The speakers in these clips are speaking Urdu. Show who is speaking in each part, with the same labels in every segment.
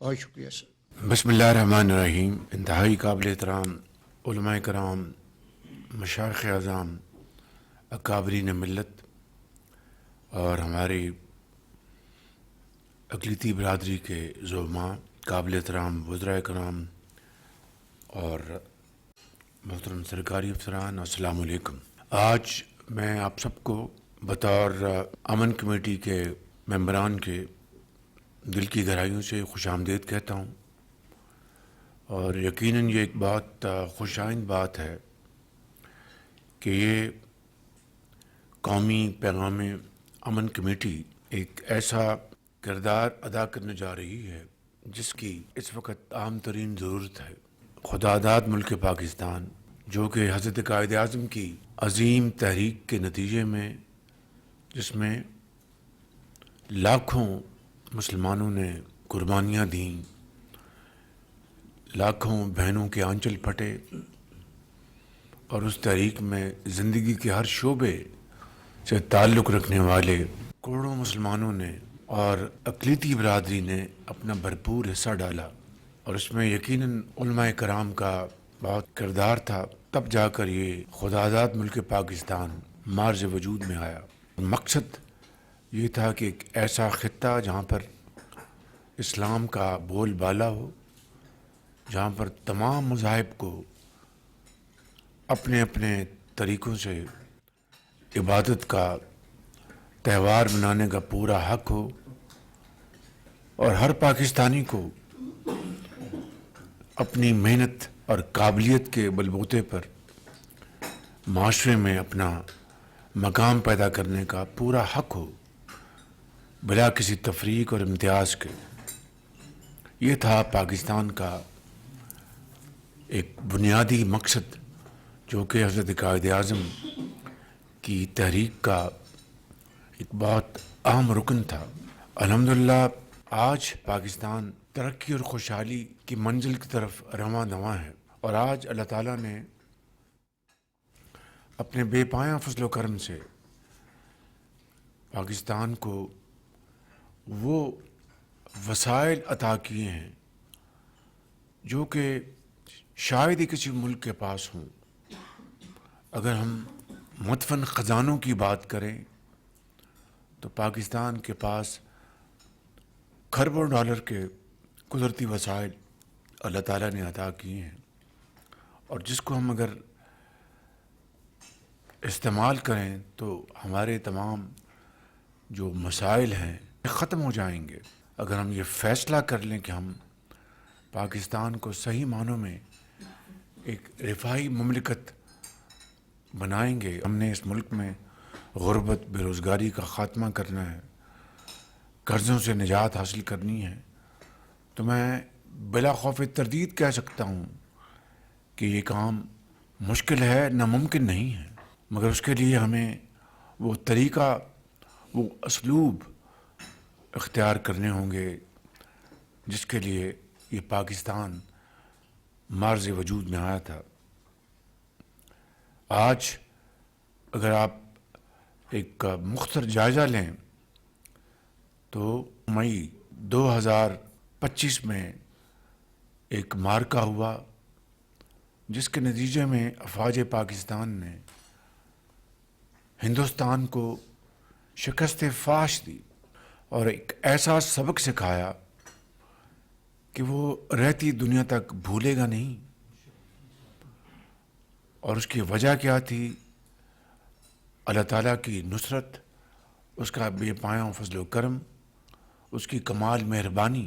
Speaker 1: بہت شکریہ سر۔
Speaker 2: بسم اللہ الرحمن الرحیم۔ انتہائی قابل احترام علماء کرام، مشائخ اعظام، اکابرین ملت اور ہماری اقلیتی برادری کے زعماء، قابل احترام وزرائے کرام اور محترم سرکاری افسران، السلام علیکم۔ آج میں آپ سب کو بطور امن کمیٹی کے ممبران کے دل کی گہرائیوں سے خوش آمدید کہتا ہوں، اور یقیناً یہ ایک بہت خوش آئند بات ہے کہ یہ قومی پیغام امن کمیٹی ایک ایسا کردار ادا کرنے جا رہی ہے جس کی اس وقت عام ترین ضرورت ہے۔ خدا داد ملک پاکستان، جو کہ حضرت قائد اعظم کی عظیم تحریک کے نتیجے میں، جس میں لاکھوں مسلمانوں نے قربانیاں دیں، لاکھوں بہنوں کے آنچل پھٹے، اور اس تحریک میں زندگی کے ہر شعبے سے تعلق رکھنے والے کروڑوں مسلمانوں نے اور اقلیتی برادری نے اپنا بھرپور حصہ ڈالا، اور اس میں یقیناً علماء کرام کا بہت کردار تھا۔ تب جا کر یہ خداداد ملک پاکستان مارز وجود میں آیا۔ مقصد یہ تھا کہ ایک ایسا خطہ جہاں پر اسلام کا بول بالا ہو، جہاں پر تمام مذاہب کو اپنے اپنے طریقوں سے عبادت کا تہوار منانے کا پورا حق ہو، اور ہر پاکستانی کو اپنی محنت اور قابلیت کے بلبوتے پر معاشرے میں اپنا مقام پیدا کرنے کا پورا حق ہو، بلا کسی تفریق اور امتیاز کے۔ یہ تھا پاکستان کا ایک بنیادی مقصد، جو کہ حضرت قائد اعظم کی تحریک کا ایک بہت اہم رکن تھا۔ الحمدللہ آج پاکستان ترقی اور خوشحالی کی منزل کی طرف رواں دواں ہے، اور آج اللہ تعالیٰ نے اپنے بے پایاں فضل و کرم سے پاکستان کو وہ وسائل عطا کیے ہیں جو کہ شاید ہی کسی ملک کے پاس ہوں۔ اگر ہم مدفن خزانوں کی بات کریں تو پاکستان کے پاس کھربوں ڈالر کے قدرتی وسائل اللہ تعالیٰ نے عطا کیے ہیں، اور جس کو ہم اگر استعمال کریں تو ہمارے تمام جو مسائل ہیں ختم ہو جائیں گے۔ اگر ہم یہ فیصلہ کر لیں کہ ہم پاکستان کو صحیح معنوں میں ایک رفاہی مملکت بنائیں گے، ہم نے اس ملک میں غربت، بے روزگاری کا خاتمہ کرنا ہے، قرضوں سے نجات حاصل کرنی ہے، تو میں بلا خوف تردید کہہ سکتا ہوں کہ یہ کام مشکل ہے، ناممکن نہیں ہے، مگر اس کے لیے ہمیں وہ طریقہ، وہ اسلوب اختیار کرنے ہوں گے جس کے لیے یہ پاکستان مارز وجود میں آیا تھا۔ آج اگر آپ ایک مختصر جائزہ لیں تو مئی 2025 میں ایک معرکہ ہوا جس کے نتیجے میں افواج پاکستان نے ہندوستان کو شکست فاش دی، اور ایک ایسا سبق سکھایا کہ وہ رہتی دنیا تک بھولے گا نہیں۔ اور اس کی وجہ کیا تھی؟ اللہ تعالیٰ کی نصرت، اس کا بے پایاں فضل و کرم، اس کی کمال مہربانی،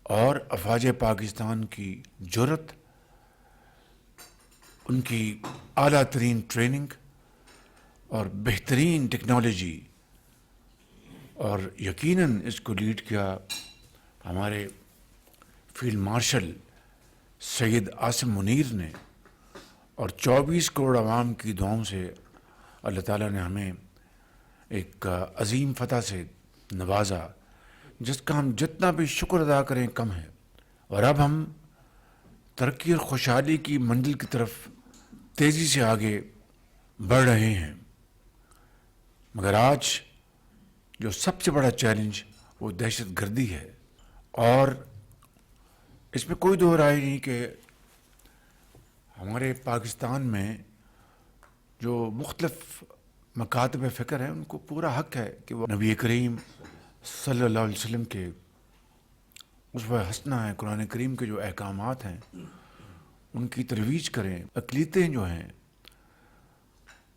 Speaker 2: اور افواج پاکستان کی جرأت، ان کی اعلیٰ ترین ٹریننگ اور بہترین ٹیکنالوجی، اور یقیناً اس کو لیڈ کیا ہمارے فیلڈ مارشل سید عاصم منیر نے، اور 24 کروڑ عوام کی دعاؤں سے اللہ تعالیٰ نے ہمیں ایک عظیم فتح سے نوازا، جس کا ہم جتنا بھی شکر ادا کریں کم ہے۔ اور اب ہم ترقی اور خوشحالی کی منزل کی طرف تیزی سے آگے بڑھ رہے ہیں، مگر آج جو سب سے بڑا چیلنج وہ دہشت گردی ہے۔ اور اس میں کوئی دو رائے نہیں کہ ہمارے پاکستان میں جو مختلف مکاتب فکر ہیں ان کو پورا حق ہے کہ وہ نبی کریم صلی اللہ علیہ وسلم کے اسوہ حسنہ ہیں، قرآن کریم کے جو احکامات ہیں ان کی ترویج کریں. اقلیتیں جو ہیں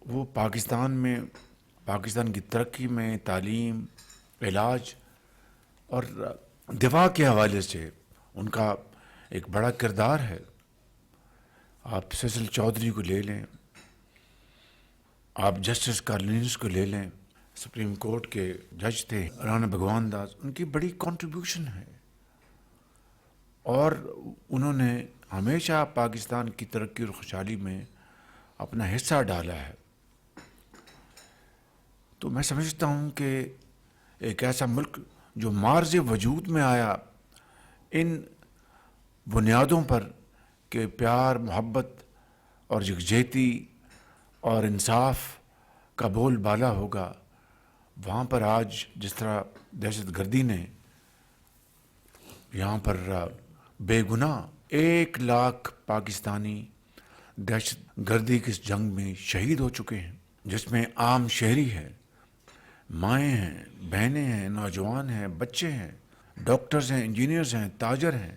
Speaker 2: وہ پاکستان میں، پاکستان کی ترقی میں، تعلیم، علاج اور دفاع کے حوالے سے ان کا ایک بڑا کردار ہے. آپ سیسل چودھری کو لے لیں، آپ جسٹس کارلینس کو لے لیں، سپریم کورٹ کے جج تھے رانا بھگوان داس، ان کی بڑی کنٹریبیوشن ہے اور انہوں نے ہمیشہ پاکستان کی ترقی اور خوشحالی میں اپنا حصہ ڈالا ہے. تو میں سمجھتا ہوں کہ ایک ایسا ملک جو مارز وجود میں آیا ان بنیادوں پر کہ پیار، محبت اور یکجہتی اور انصاف کا بول بالا ہوگا، وہاں پر آج جس طرح دہشت گردی نے یہاں پر بے گناہ 1,00,000 پاکستانی دہشت گردی کی اس جنگ میں شہید ہو چکے ہیں، جس میں عام شہری ہے، مائیں ہیں، بہنیں ہیں، نوجوان ہیں، بچے ہیں، ڈاکٹرز ہیں، انجینئرز ہیں، تاجر ہیں،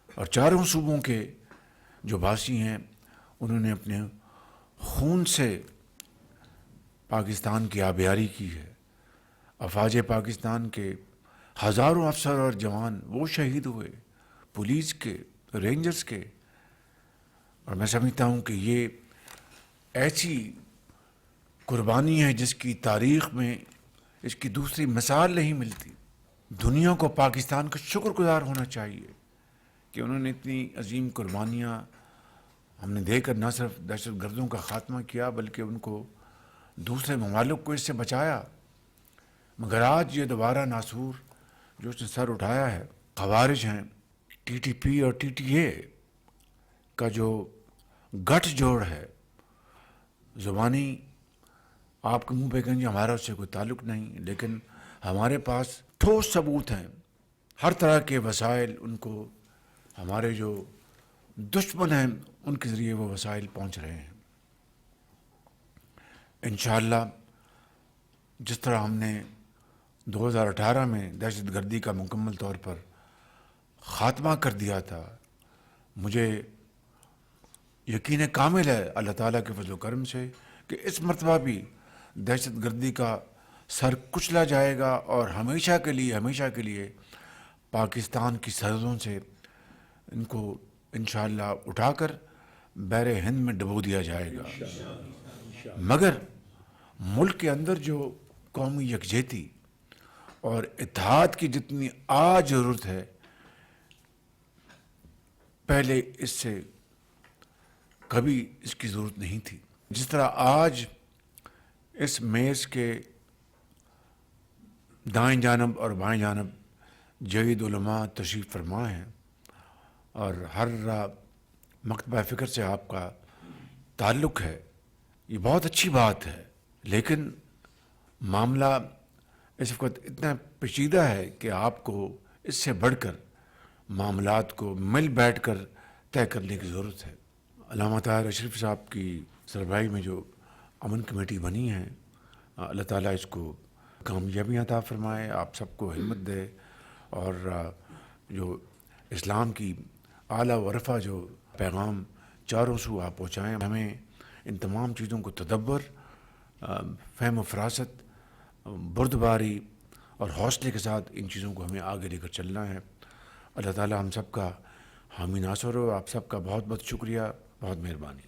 Speaker 2: اور چاروں صوبوں کے جو باسی ہیں انہوں نے اپنے خون سے پاکستان کی آبیاری کی ہے. افواج پاکستان کے ہزاروں افسر اور جوان وہ شہید ہوئے، پولیس کے، رینجرز کے، اور میں سمجھتا ہوں کہ یہ ایسی قربانی ہے جس کی تاریخ میں اس کی دوسری مثال نہیں ملتی. دنیا کو پاکستان کا شکر گزار ہونا چاہیے کہ انہوں نے اتنی عظیم قربانیاں ہم نے دے کر نہ صرف دہشت گردوں کا خاتمہ کیا بلکہ ان کو دوسرے ممالک کو اس سے بچایا. مگر آج یہ دوبارہ ناسور جو اس نے سر اٹھایا ہے، خوارج ہیں، ٹی ٹی پی اور ٹی ٹی اے کا جو گٹھ جوڑ ہے، زبانی آپ کے منہ پہ کہیں ہمارا اس سے کوئی تعلق نہیں، لیکن ہمارے پاس ٹھوس ثبوت ہیں، ہر طرح کے وسائل ان کو ہمارے جو دشمن ہیں ان کے ذریعے وہ وسائل پہنچ رہے ہیں. انشاءاللہ جس طرح ہم نے 2018 میں دہشت گردی کا مکمل طور پر خاتمہ کر دیا تھا، مجھے یقین کامل ہے اللہ تعالیٰ کے فضل و کرم سے کہ اس مرتبہ بھی دہشت گردی کا سر کچلا جائے گا اور ہمیشہ کے لیے پاکستان کی سرحدوں سے ان کو انشاءاللہ اٹھا کر بحر ہند میں ڈبو دیا جائے گا. مگر ملک کے اندر جو قومی یکجہتی اور اتحاد کی جتنی آج ضرورت ہے، پہلے اس سے کبھی اس کی ضرورت نہیں تھی. جس طرح آج اس میز کے دائیں جانب اور بائیں جانب جدید علماء تشریف فرما ہیں اور ہر مکتبہ فکر سے آپ کا تعلق ہے، یہ بہت اچھی بات ہے. لیکن معاملہ اس وقت اتنا پیچیدہ ہے کہ آپ کو اس سے بڑھ کر معاملات کو مل بیٹھ کر طے کرنے کی ضرورت ہے. علامہ طاہر اشرف صاحب کی سربراہی میں جو امن کمیٹی بنی ہے، اللہ تعالیٰ اس کو کامیابی عطا فرمائے، آپ سب کو ہمت دے اور جو اسلام کی اعلیٰ و رفع جو پیغام چاروں سو آپ پہنچائیں. ہمیں ان تمام چیزوں کو تدبر، فہم و فراست، بردباری اور حوصلے کے ساتھ ان چیزوں کو ہمیں آگے لے کر چلنا ہے. اللہ تعالیٰ ہم سب کا حامی ناصر ہو. آپ سب کا بہت بہت شکریہ، بہت مہربانی.